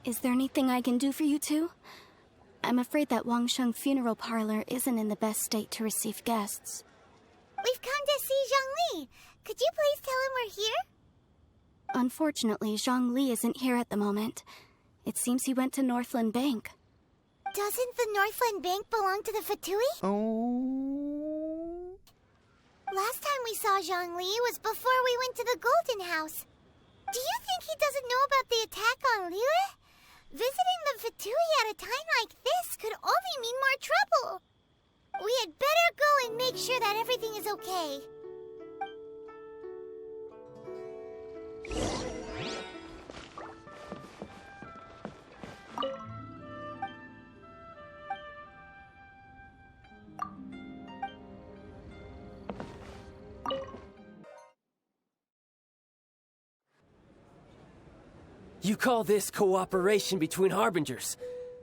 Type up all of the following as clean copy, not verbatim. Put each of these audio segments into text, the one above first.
Is there anything I can do for you two? I'm afraid that Wangsheng funeral parlor isn't in the best state to receive guests. We've come to see Zhongli. Could you please tell him we're here? Unfortunately, Zhongli isn't here at the moment. It seems he went to Northland Bank. Doesn't the Northland Bank belong to the Fatui? Oh. Last time we saw Zhongli was before we went to the Golden House. Do you think he doesn't know about the attack on Liyue? Visiting the Fatui at a time like this could only mean more trouble. We had better go and make sure that everything is okay. You call this cooperation between harbingers?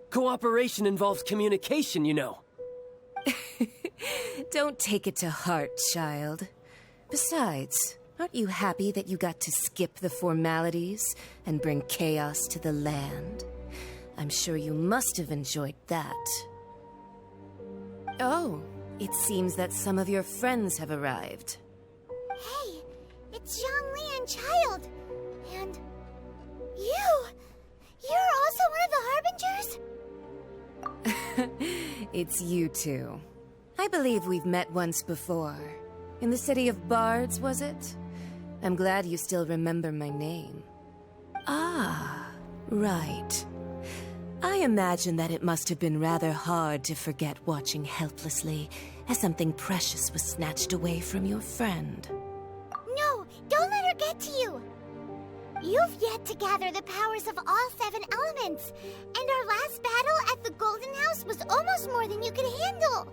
Cooperation involves communication, you know. Don't take it to heart, child. Besides, aren't you happy that you got to skip the formalities and bring chaos to the land? I'm sure you must have enjoyed that. Oh, it seems that some of your friends have arrived. Hey, it's Zhongli and Child. And you! You're also one of the Harbingers? It's you two. I believe we've met once before. In the city of Bards, was it? I'm glad you still remember my name. Ah, right. I imagine that it must have been rather hard to forget watching helplessly as something precious was snatched away from your friend. No, don't let her get to you! You've yet to gather the powers of all 7 elements, and our last battle at the Golden House was almost more than you could handle.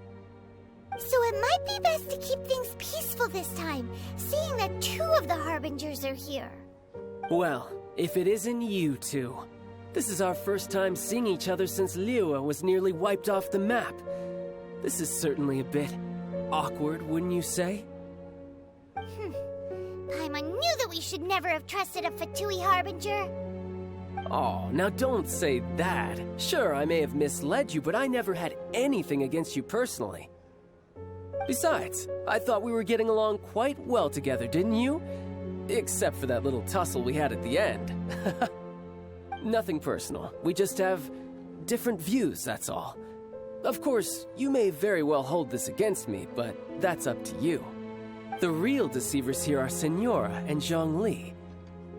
So it might be best to keep things peaceful this time, seeing that 2 of the Harbingers are here. Well, if it isn't you two. This is our first time seeing each other since Liyue was nearly wiped off the map. This is certainly a bit awkward, wouldn't you say? Paimon knew that we should never have trusted a Fatui Harbinger. Oh, now don't say that. Sure, I may have misled you, but I never had anything against you personally. Besides, I thought we were getting along quite well together, didn't you? Except for that little tussle we had at the end. Nothing personal. We just have different views, that's all. Of course, you may very well hold this against me, but that's up to you. The real deceivers here are Senora and Zhongli.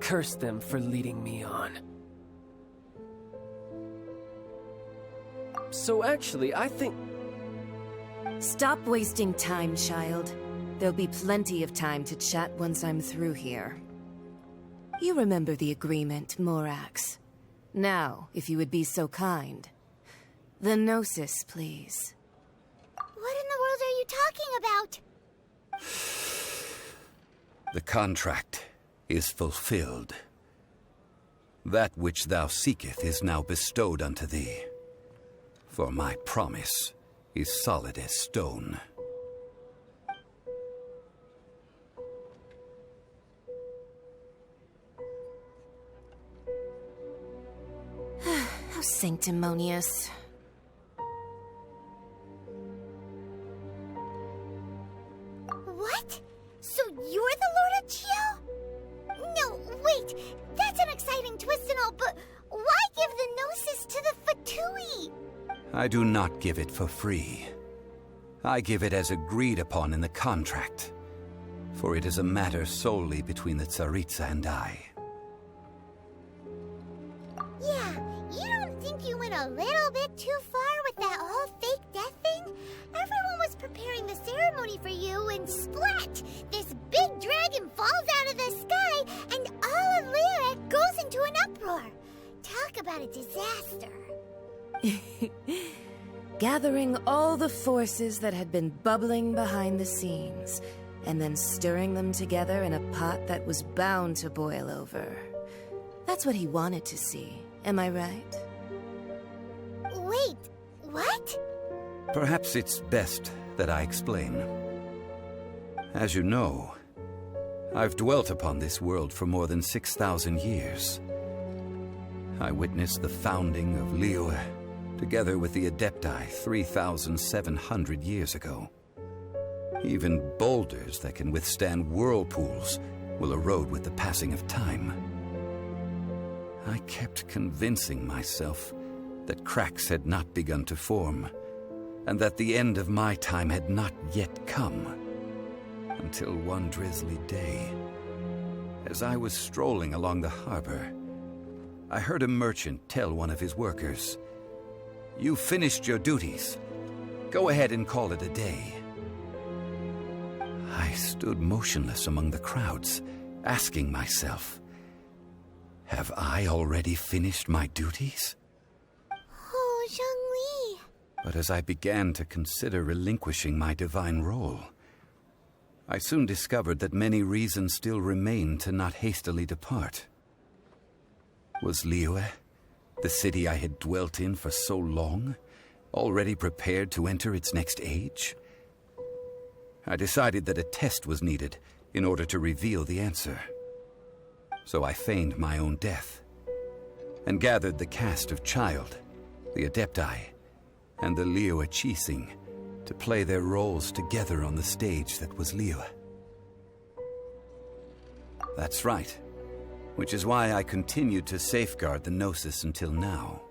Curse them for leading me on. So actually, I think... Stop wasting time, child. There'll be plenty of time to chat once I'm through here. You remember the agreement, Morax. Now, if you would be so kind. The Gnosis, please. What in the world are you talking about? The contract is fulfilled. That which thou seeketh is now bestowed unto thee. For my promise is solid as stone. How sanctimonious. What? So you're the Lord of Chiao? No, wait! That's an exciting twist and all, but why give the Gnosis to the Fatui? I do not give it for free. I give it as agreed upon in the contract, for it is a matter solely between the Tsaritsa and I. Yeah, you don't think you went a little bit too far with that whole fake death thing? Everyone was preparing the ceremony for you, and splat! This big dragon falls out of the sky, and all of Liyue goes into an uproar. Talk about a disaster. Gathering all the forces that had been bubbling behind the scenes, and then stirring them together in a pot that was bound to boil over. That's what he wanted to see, am I right? Wait, what? Perhaps it's best that I explain. As you know, I've dwelt upon this world for more than 6,000 years. I witnessed the founding of Liyue, together with the Adepti 3,700 years ago. Even boulders that can withstand whirlpools will erode with the passing of time. I kept convincing myself that cracks had not begun to form, and that the end of my time had not yet come. Until one drizzly day, as I was strolling along the harbor, I heard a merchant tell one of his workers, "You've finished your duties. Go ahead and call it a day." I stood motionless among the crowds, asking myself, have I already finished my duties? Oh, Zhongli. But as I began to consider relinquishing my divine role, I soon discovered that many reasons still remained to not hastily depart. Was Liyue, the city I had dwelt in for so long, already prepared to enter its next age? I decided that a test was needed in order to reveal the answer. So I feigned my own death, and gathered the cast of Child, the Adepti, and the Liyue Qixing to play their roles together on the stage that was Liyue. That's right, which is why I continued to safeguard the Gnosis until now.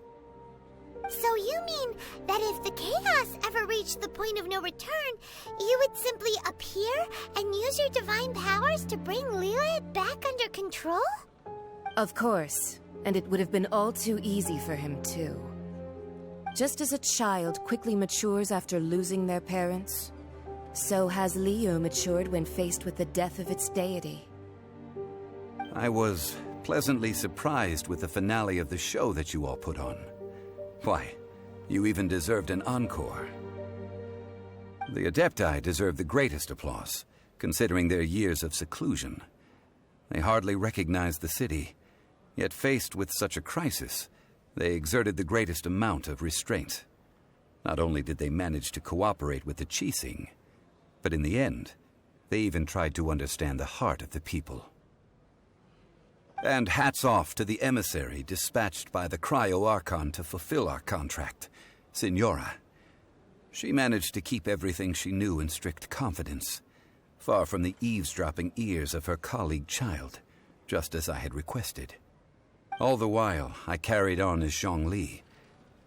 So you mean that if the chaos ever reached the point of no return, you would simply appear and use your divine powers to bring Liyue back under control? Of course, and it would have been all too easy for him too. Just as a child quickly matures after losing their parents, so has Liyue matured when faced with the death of its deity. I was pleasantly surprised with the finale of the show that you all put on. Why, you even deserved an encore. The Adepti deserve the greatest applause, considering their years of seclusion. They hardly recognized the city, yet faced with such a crisis, they exerted the greatest amount of restraint. Not only did they manage to cooperate with the Qixing, but in the end, they even tried to understand the heart of the people. And hats off to the emissary dispatched by the Cryo-Archon to fulfill our contract, Signora. She managed to keep everything she knew in strict confidence, far from the eavesdropping ears of her colleague Child, just as I had requested. All the while, I carried on as Zhongli,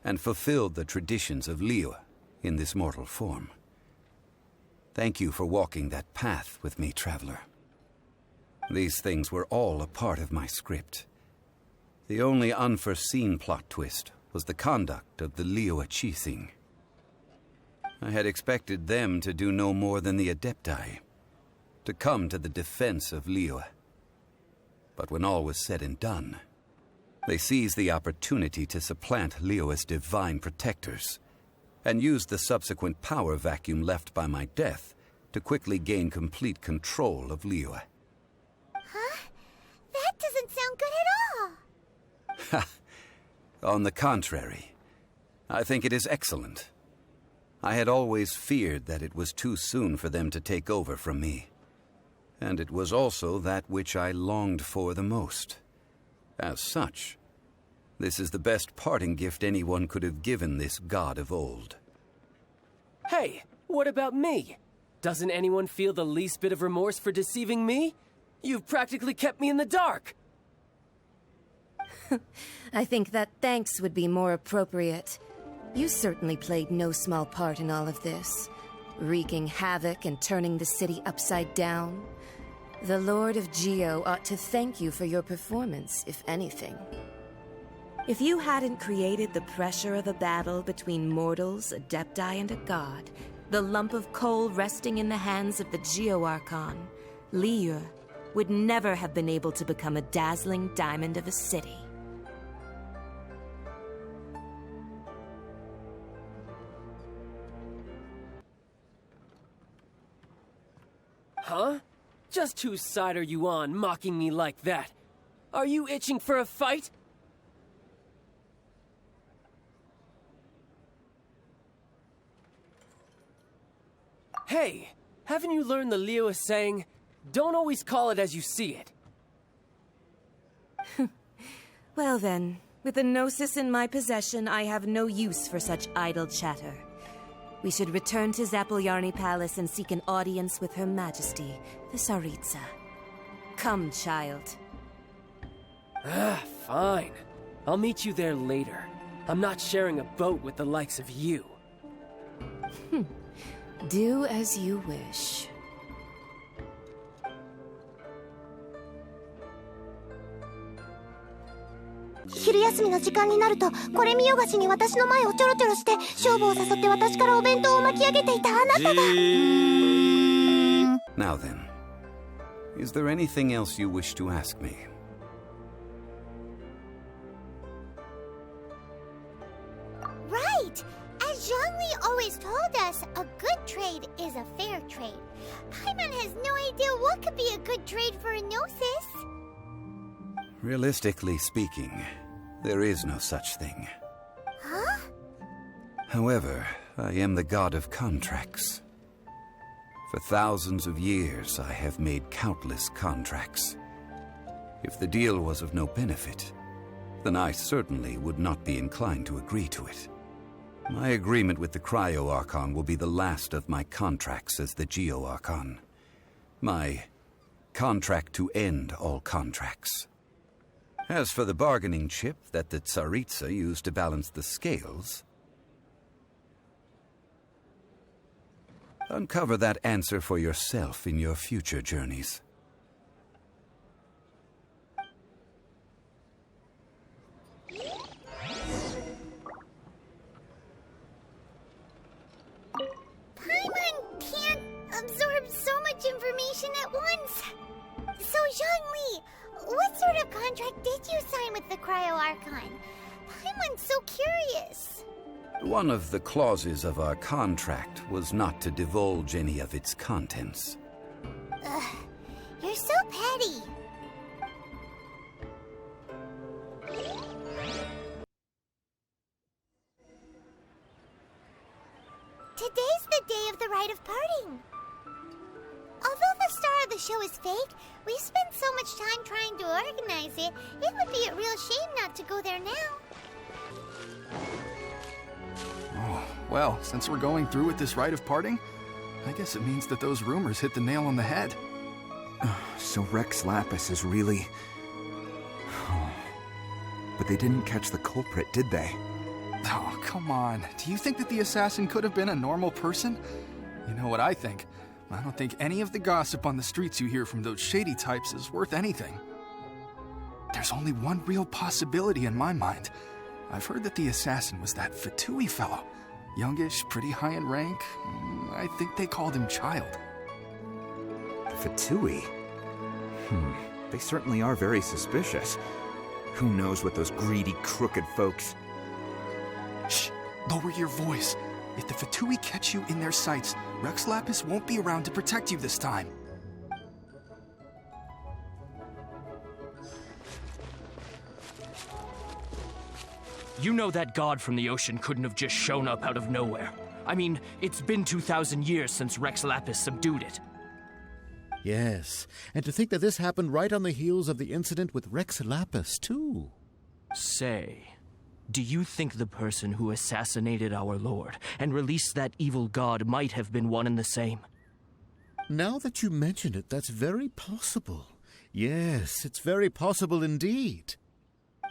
and fulfilled the traditions of Liyue in this mortal form. Thank you for walking that path with me, Traveler. These things were all a part of my script. The only unforeseen plot twist was the conduct of the Liyue Qixing. I had expected them to do no more than the Adepti, to come to the defense of Liyue. But when all was said and done, they seized the opportunity to supplant Liyue's divine protectors, and used the subsequent power vacuum left by my death to quickly gain complete control of Liyue. Huh? That doesn't sound good at all. On the contrary, I think it is excellent. I had always feared that it was too soon for them to take over from me. And it was also that which I longed for the most. As such, this is the best parting gift anyone could have given this god of old. Hey, what about me? Doesn't anyone feel the least bit of remorse for deceiving me? You've practically kept me in the dark. I think that thanks would be more appropriate. You certainly played no small part in all of this, wreaking havoc and turning the city upside down. The Lord of Geo ought to thank you for your performance, if anything. If you hadn't created the pressure of a battle between mortals, Adepti, and a god, the lump of coal resting in the hands of the Geo-Archon, Liyue would never have been able to become a dazzling diamond of a city. Huh? Just whose side are you on, mocking me like that? Are you itching for a fight? Hey, haven't you learned the Liyue saying, don't always call it as you see it? Well then, With a gnosis in my possession, I have no use for such idle chatter. We should return to Zappolyarny Palace and seek an audience with Her Majesty, the Tsaritsa. Come, child. Fine. I'll meet you there later. I'm not sharing a boat with the likes of you. Do as you wish. 昼休みの時間になるとこれ見よがしに私の前をちょろちょろして勝負を誘って私からお弁当を巻き上げていたあなたが。Now then, is there anything else you wish to ask me? Right! As Zhongli always told us, a good trade is a fair trade. Paimon has no idea what could be a good trade for a gnosis. Realistically speaking, there is no such thing. Huh? However, I am the god of contracts. For thousands of years, I have made countless contracts. If the deal was of no benefit, then I certainly would not be inclined to agree to it. My agreement with the Cryo-Archon will be the last of my contracts as the Geo-Archon. My contract to end all contracts. As for the bargaining chip that the Tsaritsa used to balance the scales, uncover that answer for yourself in your future journeys. Paimon can't absorb so much information at once. So, Zhongli, what sort of contract did you sign with the Cryo-Archon? Paimon's so curious. One of the clauses of our contract was not to divulge any of its contents. Ugh, you're so petty. Today's the day of the rite of parting. Although the star of the show is fake, we spent so much time trying to organize it, it would be a real shame not to go there now. Oh, well, since we're going through with this rite of parting, I guess it means that those rumors hit the nail on the head. So Rex Lapis is really... But they didn't catch the culprit, did they? Oh, come on. Do you think that the assassin could have been a normal person? You know what I think? I don't think any of the gossip on the streets you hear from those shady types is worth anything. There's only one real possibility in my mind. I've heard that the assassin was that Fatui fellow. Youngish, pretty high in rank. I think they called him Child. Fatui? They certainly are very suspicious. Who knows what those greedy, crooked folks... Shh! Lower your voice. If the Fatui catch you in their sights, Rex Lapis won't be around to protect you this time. You know that god from the ocean couldn't have just shown up out of nowhere. I mean, it's been 2,000 years since Rex Lapis subdued it. Yes, and to think that this happened right on the heels of the incident with Rex Lapis, too. Say, do you think the person who assassinated our lord and released that evil god might have been one and the same? Now that you mention it, that's very possible. Yes, it's very possible indeed.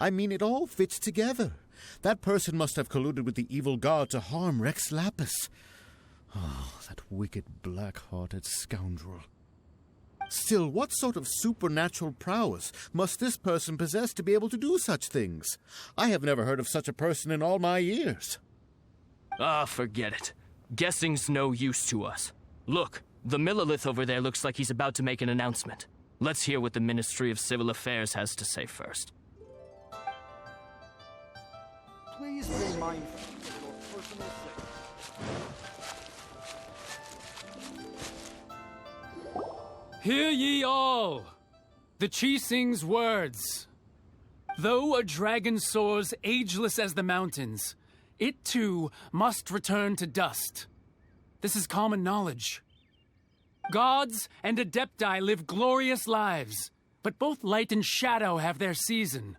I mean, it all fits together. That person must have colluded with the evil god to harm Rex Lapis. Oh, that wicked, black-hearted scoundrel. Still, what sort of supernatural prowess must this person possess to be able to do such things? I have never heard of such a person in all my years. Ah, forget it. Guessing's no use to us. Look, the Millilith over there looks like he's about to make an announcement. Let's hear what the Ministry of Civil Affairs has to say first. Please be mindful of your personal safety. Hear ye all! The Chi sings words. Though a dragon soars ageless as the mountains, it too must return to dust. This is common knowledge. Gods and adepti live glorious lives, but both light and shadow have their season.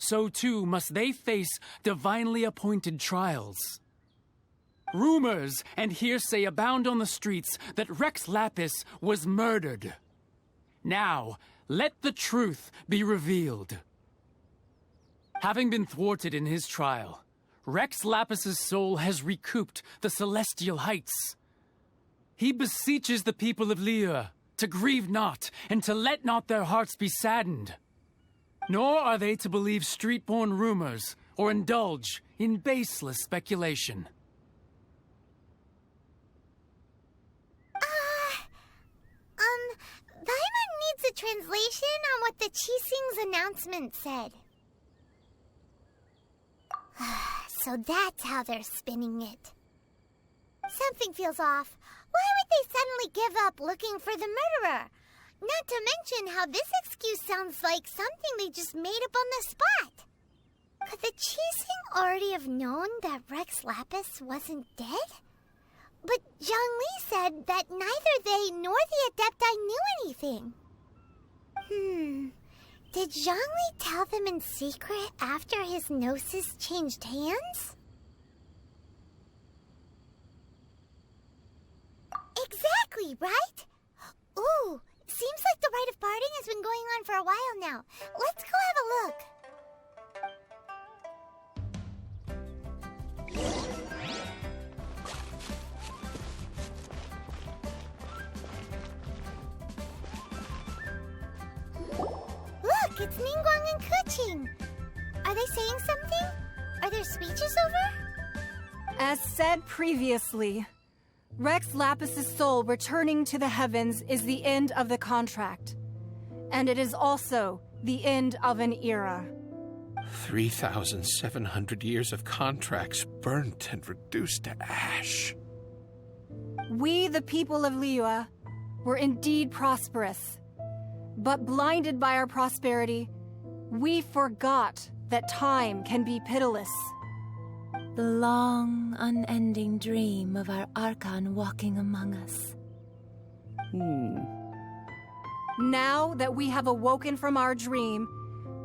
so too must they face divinely appointed trials. Rumors and hearsay abound on the streets that Rex Lapis was murdered. Now, let the truth be revealed. Having been thwarted in his trial, Rex Lapis's soul has recouped the celestial heights. He beseeches the people of Liyue to grieve not and to let not their hearts be saddened. Nor are they to believe street-born rumors or indulge in baseless speculation. Paimon needs a translation on what the Qixing's announcement said. So that's how they're spinning it. Something feels off. Why would they suddenly give up looking for the murderer? Not to mention how this excuse sounds like something they just made up on the spot. Could the Qixing already have known that Rex Lapis wasn't dead? But Zhongli said that neither they nor the Adepti knew anything. Did Zhongli tell them in secret after his gnosis changed hands? Exactly, right? Ooh, seems like the rite of parting has been going on for a while now. Let's go have a look. Look, it's Ningguang and Keqing. Are they saying something? Are their speeches over? As said previously, Rex Lapis's soul returning to the heavens is the end of the contract. And it is also the end of an era. 3,700 years of contracts burnt and reduced to ash. We, the people of Liyue, were indeed prosperous. But blinded by our prosperity, we forgot that time can be pitiless. The long, unending dream of our Archon walking among us. Now that we have awoken from our dream,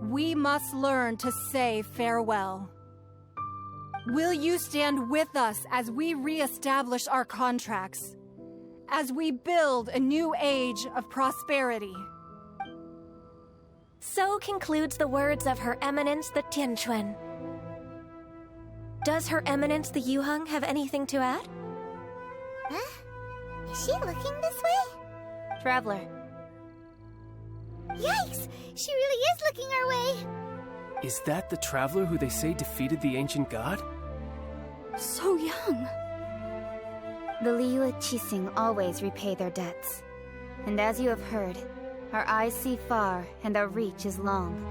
we must learn to say farewell. Will you stand with us as we re-establish our contracts? As we build a new age of prosperity? So concludes the words of Her Eminence the Tianquan. Does Her Eminence the Yuheng have anything to add? Huh? Is she looking this way? Traveler. Yikes! She really is looking our way! Is that the traveler who they say defeated the ancient god? So young. The Liyue Qixing always repay their debts. And as you have heard, our eyes see far and our reach is long.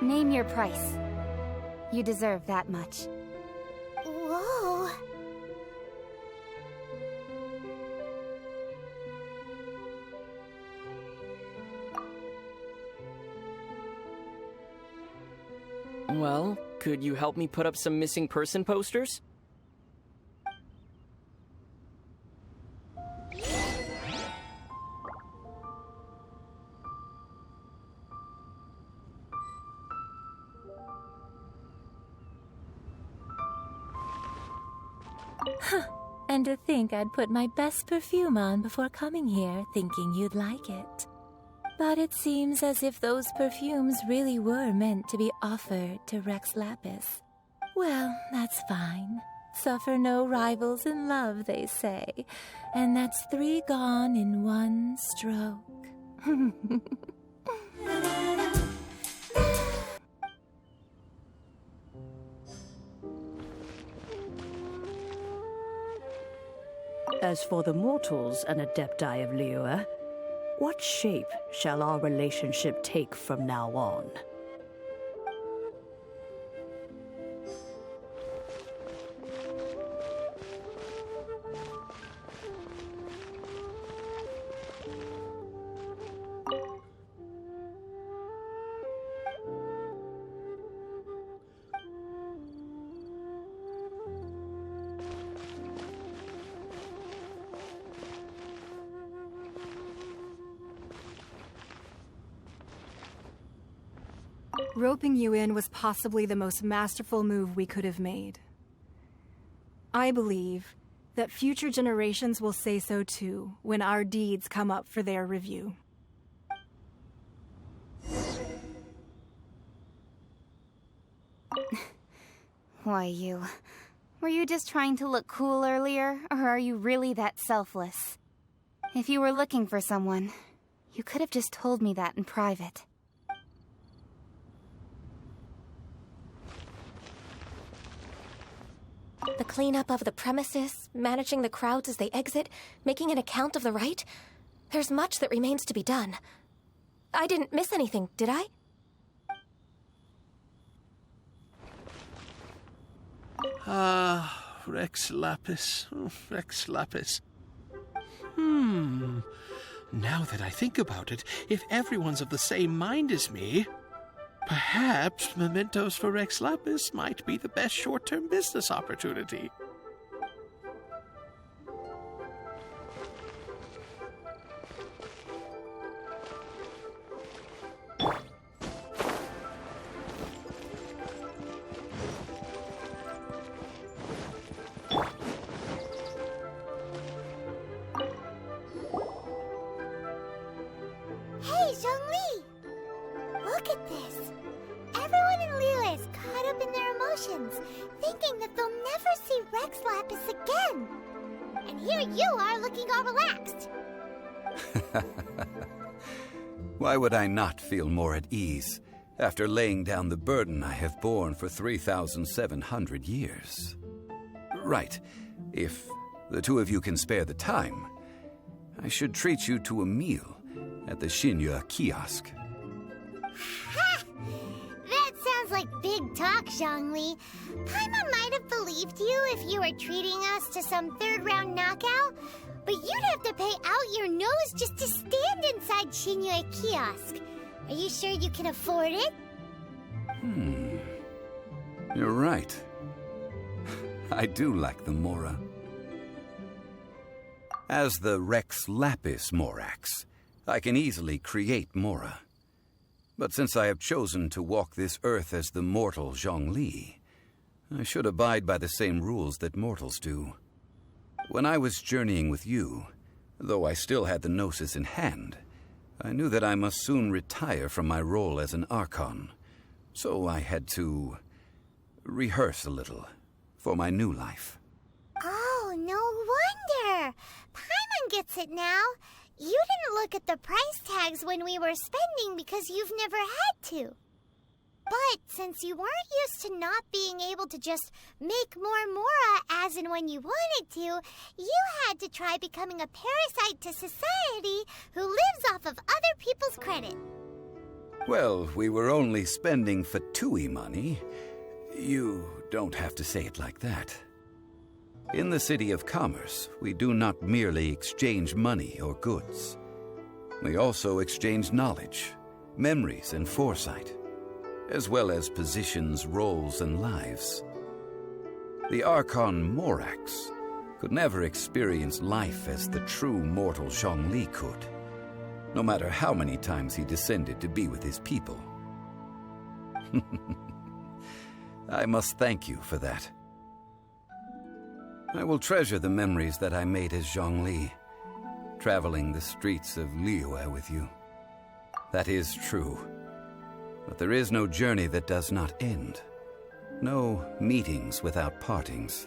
Name your price. You deserve that much. Whoa! Well, could you help me put up some missing person posters? And to think I'd put my best perfume on before coming here, thinking you'd like it. But it seems as if those perfumes really were meant to be offered to Rex Lapis. Well, that's fine. Suffer no rivals in love, they say. And that's 3 gone in 1 stroke. As for the mortals and adepti of Liyue, what shape shall our relationship take from now on? Roping you in was possibly the most masterful move we could have made. I believe that future generations will say so too when our deeds come up for their review. Why, you... Were you just trying to look cool earlier, or are you really that selfless? If you were looking for someone, you could have just told me that in private. The cleanup of the premises, managing the crowds as they exit, making an account of the rite. There's much that remains to be done. I didn't miss anything, did I? Ah, Rex Lapis. Oh, Rex Lapis. Now that I think about it, if everyone's of the same mind as me, perhaps mementos for Rex Lapis might be the best short-term business opportunity. Hey, Zhongli! Look at this. Everyone in Liyue is caught up in their emotions, thinking that they'll never see Rex Lapis again. And here you are looking all relaxed. Why would I not feel more at ease after laying down the burden I have borne for 3,700 years? Right. If the two of you can spare the time, I should treat you to a meal at the Shinya kiosk. Ha! That sounds like big talk, Zhongli. Paimon might have believed you if you were treating us to some third-round knockout, but you'd have to pay out your nose just to stand inside Shinya kiosk. Are you sure you can afford it? You're right. I do like the Mora. As the Rex Lapis Morax, I can easily create Mora. But since I have chosen to walk this earth as the mortal Zhongli, I should abide by the same rules that mortals do. When I was journeying with you, though I still had the Gnosis in hand, I knew that I must soon retire from my role as an Archon, so I had to rehearse a little for my new life. Oh, no wonder. Paimon gets it now. You didn't look at the price tags when we were spending because you've never had to. But since you weren't used to not being able to just make more Mora as and when you wanted to, you had to try becoming a parasite to society who lives off of other people's credit. Well, we were only spending Fatui money. You don't have to say it like that. In the City of Commerce, we do not merely exchange money or goods. We also exchange knowledge, memories, and foresight, as well as positions, roles, and lives. The Archon Morax could never experience life as the true mortal Zhongli could, no matter how many times he descended to be with his people. I must thank you for that. I will treasure the memories that I made as Zhongli, traveling the streets of Liyue with you. That is true. But there is no journey that does not end. No meetings without partings.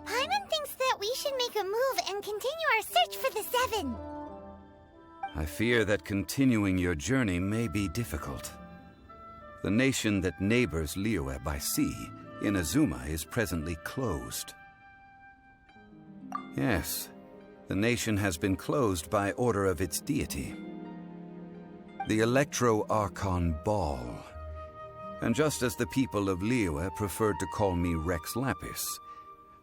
Paimon thinks that we should make a move and continue our search for the Seven. I fear that continuing your journey may be difficult. The nation that neighbors Liyue by sea, Inazuma, is presently closed. Yes, the nation has been closed by order of its deity, the Electro-Archon Ball. And just as the people of Liyue preferred to call me Rex Lapis,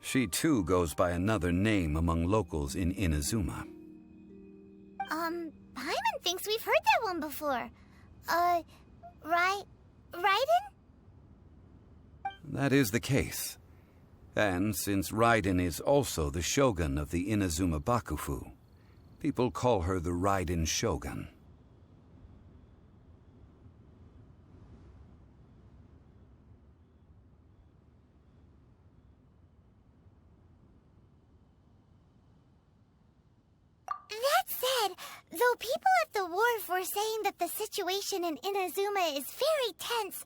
she too goes by another name among locals in Inazuma. Paimon thinks we've heard that one before. Raiden? That is the case. And since Raiden is also the shogun of the Inazuma Bakufu, people call her the Raiden Shogun. said, though people at the wharf were saying that the situation in Inazuma is very tense,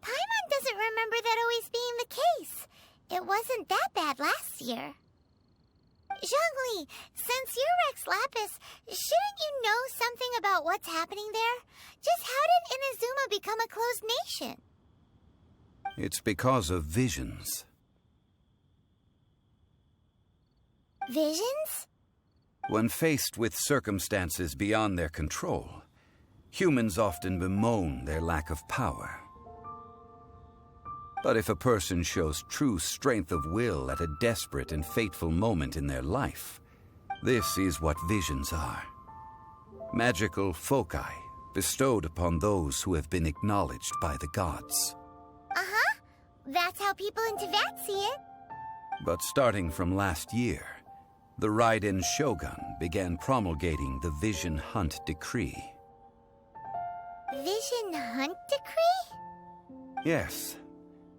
Paimon doesn't remember that always being the case. It wasn't that bad last year. Zhongli, since you're Rex Lapis, shouldn't you know something about what's happening there? Just how did Inazuma become a closed nation? It's because of visions. Visions? When faced with circumstances beyond their control, humans often bemoan their lack of power. But if a person shows true strength of will at a desperate and fateful moment in their life, this is what visions are. Magical foci bestowed upon those who have been acknowledged by the gods. Uh-huh. That's how people in Teyvat see it. But starting from last year, the Raiden Shogun began promulgating the Vision Hunt Decree. Vision Hunt Decree? Yes.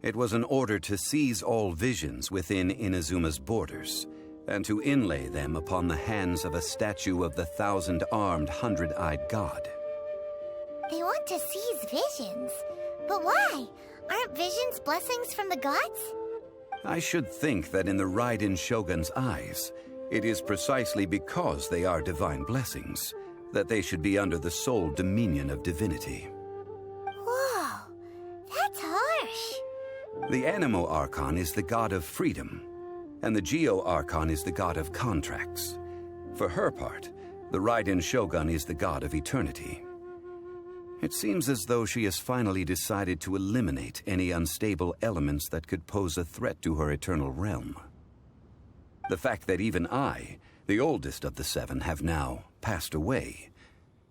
It was an order to seize all visions within Inazuma's borders, and to inlay them upon the hands of a statue of the 1,000-armed, 100-eyed god. They want to seize visions. But why? Aren't visions blessings from the gods? I should think that in the Raiden Shogun's eyes, it is precisely because they are divine blessings that they should be under the sole dominion of divinity. Whoa, that's harsh. The Anemo Archon is the god of freedom, and the Geo Archon is the god of contracts. For her part, the Raiden Shogun is the god of eternity. It seems as though she has finally decided to eliminate any unstable elements that could pose a threat to her eternal realm. The fact that even I, the oldest of the seven, have now passed away,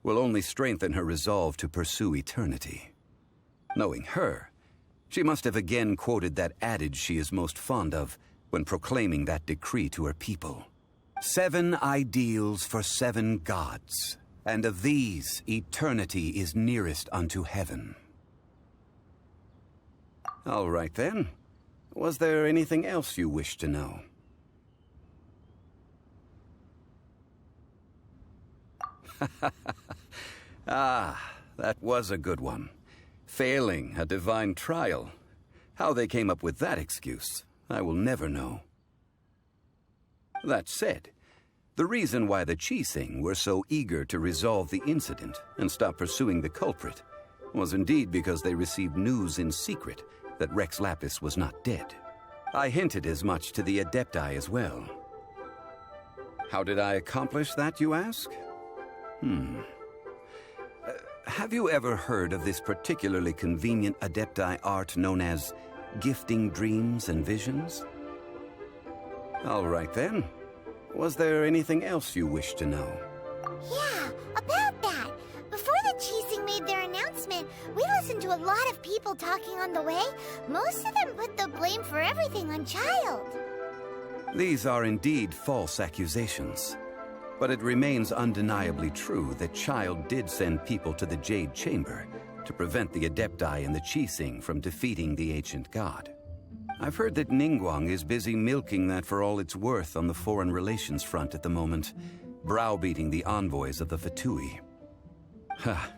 will only strengthen her resolve to pursue eternity. Knowing her, she must have again quoted that adage she is most fond of when proclaiming that decree to her people. 7 ideals for 7 gods, and of these, eternity is nearest unto heaven. All right then. Was there anything else you wish to know? Ah, that was a good one. Failing a divine trial. How they came up with that excuse, I will never know. That said, the reason why the Qixing were so eager to resolve the incident and stop pursuing the culprit was indeed because they received news in secret that Rex Lapis was not dead. I hinted as much to the Adepti as well. How did I accomplish that, you ask? Have you ever heard of this particularly convenient Adepti art known as gifting dreams and visions? All right then. Was there anything else you wish to know? Yeah, about that. Before the Qixing made their announcement, we listened to a lot of people talking on the way. Most of them put the blame for everything on Child. These are indeed false accusations. But it remains undeniably true that Child did send people to the Jade Chamber to prevent the Adepti and the Qixing from defeating the ancient god. I've heard that Ningguang is busy milking that for all it's worth on the foreign relations front at the moment, browbeating the envoys of the Fatui. Ha!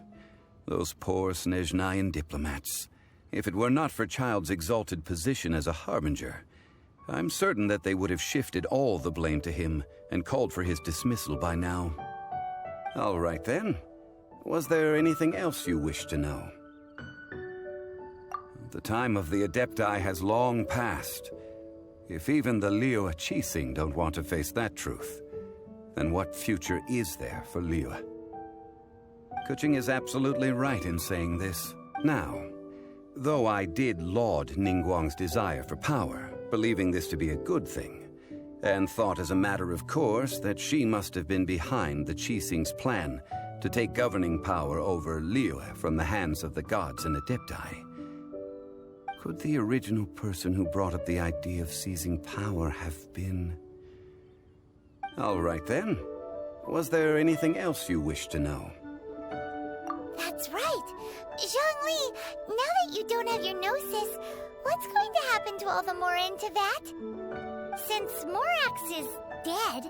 Those poor Snezhnayan diplomats. If it were not for Child's exalted position as a harbinger, I'm certain that they would have shifted all the blame to him and called for his dismissal by now. All right then. Was there anything else you wish to know? The time of the Adepti has long passed. If even the Liyue Qixing don't want to face that truth, then what future is there for Liyue? Kuching is absolutely right in saying this. Now, though I did laud Ningguang's desire for power, believing this to be a good thing, and thought as a matter of course that she must have been behind the Qixing's plan to take governing power over Liyue from the hands of the gods and Adepti, could the original person who brought up the idea of seizing power have been... All right then. Was there anything else you wish to know? That's right. Zhongli, now that you don't have your gnosis, what's going to happen to all the Mora in Teyvat? Since Morax is dead,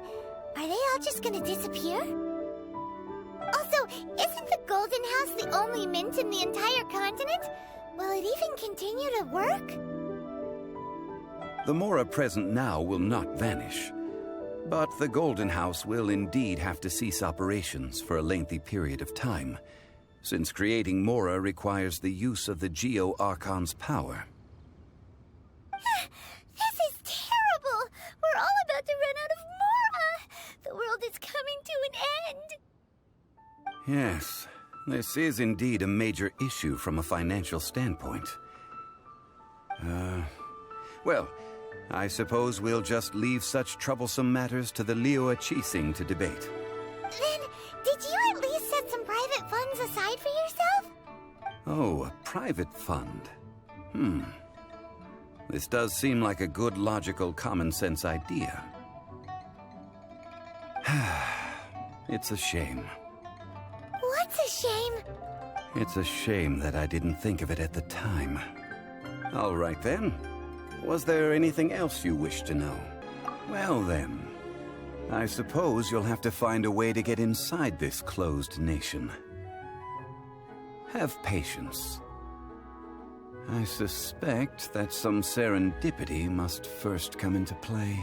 are they all just gonna disappear? Also, isn't the Golden House the only mint in the entire continent? Will it even continue to work? The Mora present now will not vanish. But the Golden House will indeed have to cease operations for a lengthy period of time, since creating Mora requires the use of the Geo-Archon's power. This is terrible! We're all about to run out of Mora! The world is coming to an end! Yes, this is indeed a major issue from a financial standpoint. Well, I suppose we'll just leave such troublesome matters to the Liyue Qixing to debate. Then, did you at least set some private funds aside for yourself? Oh, a private fund. This does seem like a good, logical, common-sense idea. It's a shame. What's a shame? It's a shame that I didn't think of it at the time. All right, then. Was there anything else you wish to know? Well, then. I suppose you'll have to find a way to get inside this closed nation. Have patience. I suspect that some serendipity must first come into play.